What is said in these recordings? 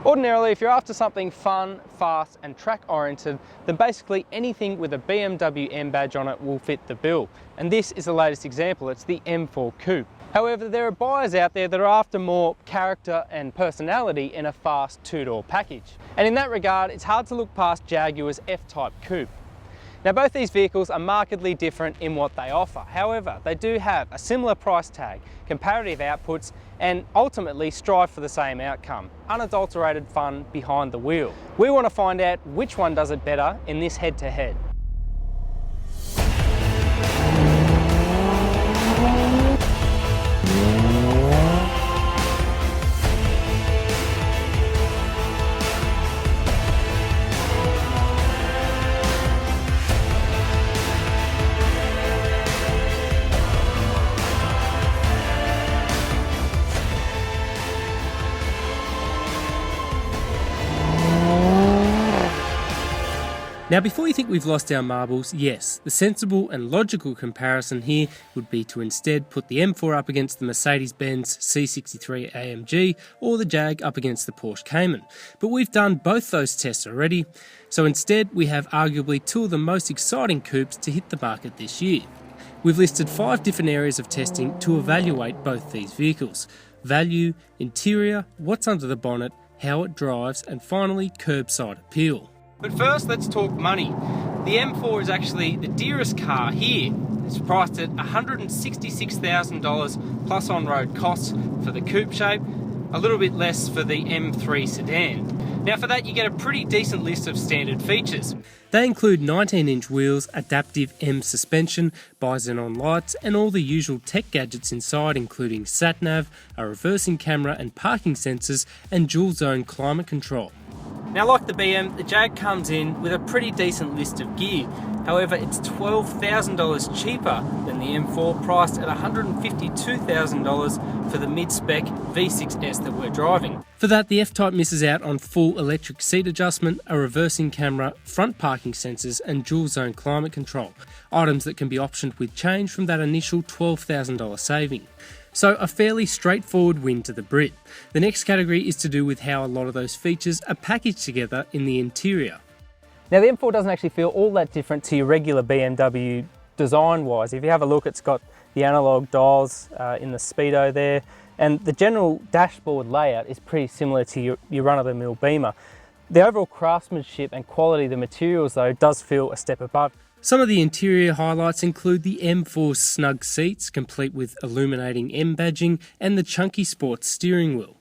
Ordinarily, if you're after something fun, fast and track-oriented, then basically anything with a BMW M badge on it will fit the bill. And this is the latest example, it's the M4 Coupe. However, there are buyers out there that are after more character and personality in a fast two-door package. And in that regard, it's hard to look past Jaguar's F-Type Coupe. Now, both these vehicles are markedly different in what they offer. However, they do have a similar price tag, comparative outputs, and ultimately strive for the same outcome: unadulterated fun behind the wheel. We want to find out which one does it better in this head-to-head. Now, before you think we've lost our marbles, yes, the sensible and logical comparison here would be to instead put the M4 up against the Mercedes-Benz C63 AMG or the Jag up against the Porsche Cayman. But we've done both those tests already, so instead we have arguably two of the most exciting coupes to hit the market this year. We've listed 5 different areas of testing to evaluate both these vehicles: value, interior, what's under the bonnet, how it drives, and finally curbside appeal. But first, let's talk money. The M4 is actually the dearest car here. It's priced at $166,000 plus on-road costs for the coupe shape, a little bit less for the M3 sedan. Now for that, you get a pretty decent list of standard features. They include 19-inch wheels, adaptive M suspension, bi-xenon lights, and all the usual tech gadgets inside, including sat-nav, a reversing camera and parking sensors, and dual-zone climate control. Now, like the BM, the Jag comes in with a pretty decent list of gear. However, it's $12,000 cheaper than the M4, priced at $152,000 for the mid-spec V6S that we're driving. For that, the F-Type misses out on full electric seat adjustment, a reversing camera, front parking sensors, and dual-zone climate control, items that can be optioned with change from that initial $12,000 saving. So a fairly straightforward win to the Brit. The next category is to do with how a lot of those features are packaged together in the interior. Now, the M4 doesn't actually feel all that different to your regular BMW design-wise. If you have a look, it's got the analog dials in the speedo there, and the general dashboard layout is pretty similar to your run-of-the-mill Beamer. The overall craftsmanship and quality of the materials, though, does feel a step above. Some of the interior highlights include the M4's snug seats, complete with illuminating M badging, and the chunky sports steering wheel.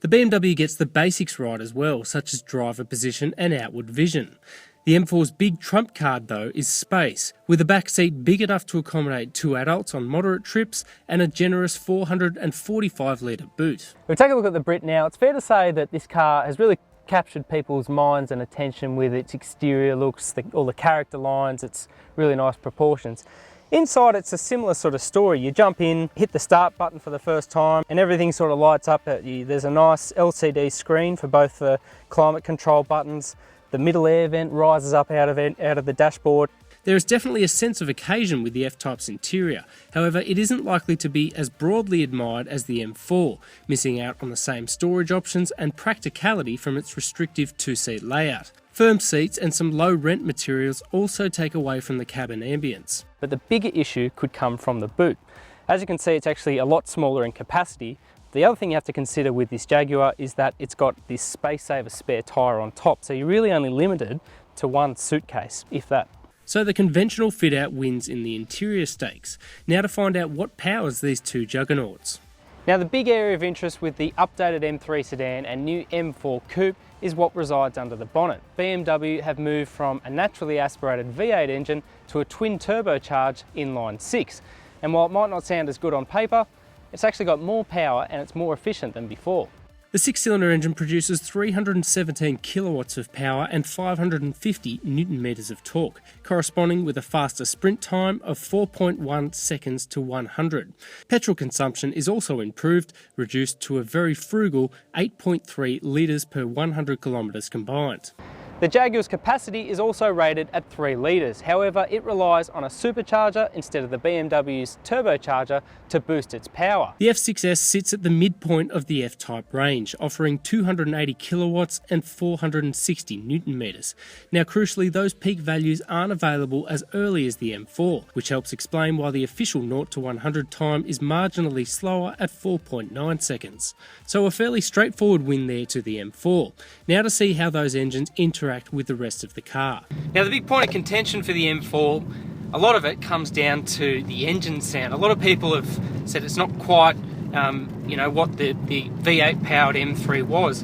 The BMW gets the basics right as well, such as driver position and outward vision. The M4's big trump card, though, is space, with a back seat big enough to accommodate 2 adults on moderate trips and a generous 445-litre boot. We'll take a look at the Brit now. It's fair to say that this car has really captured people's minds and attention with its exterior looks, all the character lines, its really nice proportions. Inside, it's a similar sort of story. You jump in, hit the start button for the first time, and everything sort of lights up at you. There's a nice LCD screen for both the climate control buttons. The middle air vent rises up out of the dashboard. There is definitely a sense of occasion with the F-Type's interior. However, it isn't likely to be as broadly admired as the M4, missing out on the same storage options and practicality from its restrictive 2-seat layout. Firm seats and some low rent materials also take away from the cabin ambience. But the bigger issue could come from the boot. As you can see, it's actually a lot smaller in capacity. The other thing you have to consider with this Jaguar is that it's got this space saver spare tyre on top, so you're really only limited to one suitcase, if that. So the conventional fit-out wins in the interior stakes. Now to find out what powers these two juggernauts. Now, the big area of interest with the updated M3 sedan and new M4 Coupe is what resides under the bonnet. BMW have moved from a naturally aspirated V8 engine to a twin turbocharged inline 6. And while it might not sound as good on paper, it's actually got more power and it's more efficient than before. The 6-cylinder engine produces 317 kilowatts of power and 550 newton meters of torque, corresponding with a faster sprint time of 4.1 seconds to 100. Petrol consumption is also improved, reduced to a very frugal 8.3 litres per 100 kilometres combined. The Jaguar's capacity is also rated at 3 litres, however it relies on a supercharger instead of the BMW's turbocharger to boost its power. The V6S sits at the midpoint of the F-Type range, offering 280 kilowatts and 460 newton meters. Now crucially, those peak values aren't available as early as the M4, which helps explain why the official 0 to 100 time is marginally slower at 4.9 seconds. So a fairly straightforward win there to the M4. Now to see how those engines interact with the rest of the car. Now the big point of contention for the M4, a lot of it comes down to the engine sound. A lot of people have said it's not quite what the V8 powered M3 was.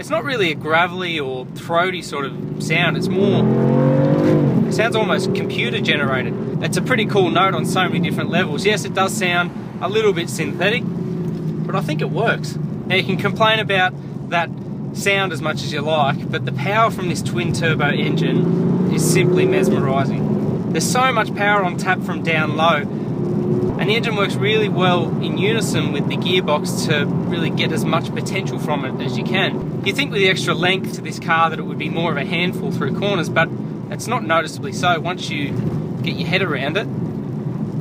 It's not really a gravelly or throaty sort of sound, it sounds almost computer generated. It's a pretty cool note on so many different levels. Yes, it does sound a little bit synthetic, but I think it works. Now you can complain about that sound as much as you like, but the power from this twin turbo engine is simply mesmerising. There's so much power on tap from down low, and the engine works really well in unison with the gearbox to really get as much potential from it as you can. You'd think with the extra length to this car that it would be more of a handful through corners, but it's not noticeably so. Once you get your head around it,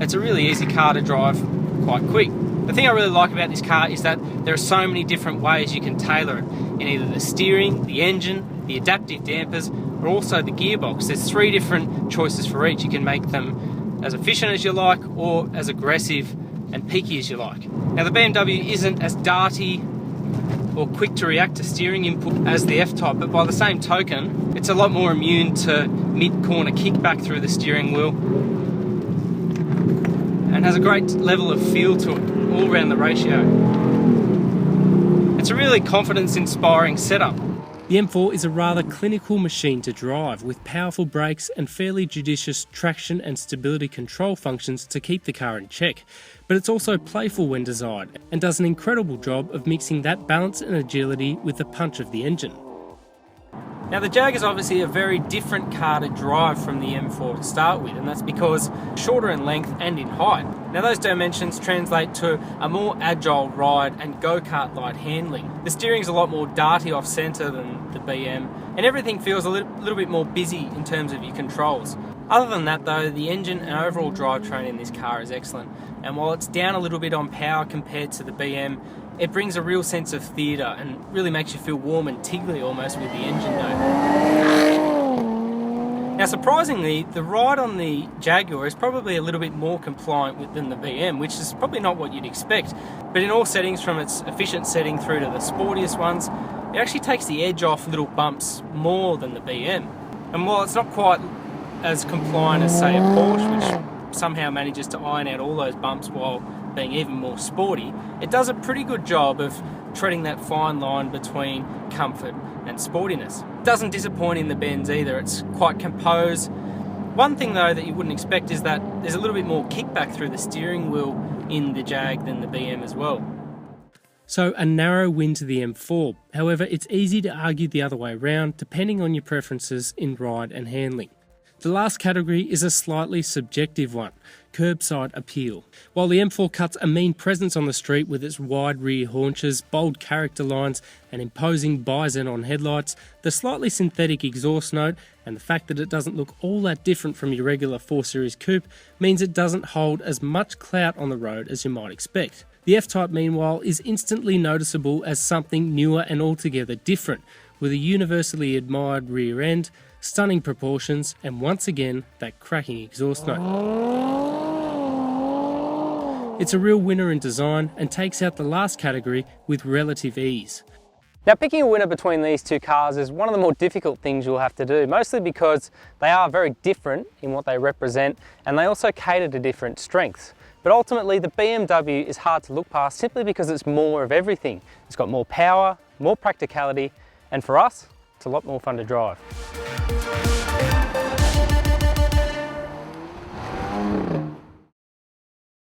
it's a really easy car to drive quite quick. The thing I really like about this car is that there are so many different ways you can tailor it, in either the steering, the engine, the adaptive dampers, or also the gearbox. There's 3 different choices for each. You can make them as efficient as you like, or as aggressive and peaky as you like. Now the BMW isn't as darty or quick to react to steering input as the F-Type, but by the same token, it's a lot more immune to mid-corner kickback through the steering wheel, and has a great level of feel to it all around the ratio. It's a really confidence-inspiring setup. The M4 is a rather clinical machine to drive, with powerful brakes and fairly judicious traction and stability control functions to keep the car in check. But it's also playful when desired, and does an incredible job of mixing that balance and agility with the punch of the engine. Now the Jag is obviously a very different car to drive from the M4 to start with, and that's because shorter in length and in height. Now those dimensions translate to a more agile ride and go-kart-like handling. The steering's a lot more darty off-centre than the BM, and everything feels a little bit more busy in terms of your controls. Other than that though, the engine and overall drivetrain in this car is excellent, and while it's down a little bit on power compared to the BM, it brings a real sense of theatre and really makes you feel warm and tingly almost with the engine note. Now surprisingly, the ride on the Jaguar is probably a little bit more compliant than the BM, which is probably not what you'd expect, but in all settings, from its efficient setting through to the sportiest ones, it actually takes the edge off little bumps more than the BM. And while it's not quite as compliant as say a Porsche, which somehow manages to iron out all those bumps while being even more sporty, it does a pretty good job of treading that fine line between comfort and sportiness. It doesn't disappoint in the bends either, it's quite composed. One thing though that you wouldn't expect is that there's a little bit more kickback through the steering wheel in the Jag than the BM as well. So a narrow win to the M4, however it's easy to argue the other way around depending on your preferences in ride and handling. The last category is a slightly subjective one, curbside appeal. While the M4 cuts a mean presence on the street with its wide rear haunches, bold character lines and imposing bi-xenon headlights, the slightly synthetic exhaust note and the fact that it doesn't look all that different from your regular 4 Series coupe means it doesn't hold as much clout on the road as you might expect. The F-Type meanwhile is instantly noticeable as something newer and altogether different, with a universally admired rear end, stunning proportions, and once again, that cracking exhaust note. It's a real winner in design and takes out the last category with relative ease. Now picking a winner between these 2 cars is one of the more difficult things you'll have to do, mostly because they are very different in what they represent and they also cater to different strengths. But ultimately the BMW is hard to look past simply because it's more of everything. It's got more power, more practicality, and for us, it's a lot more fun to drive.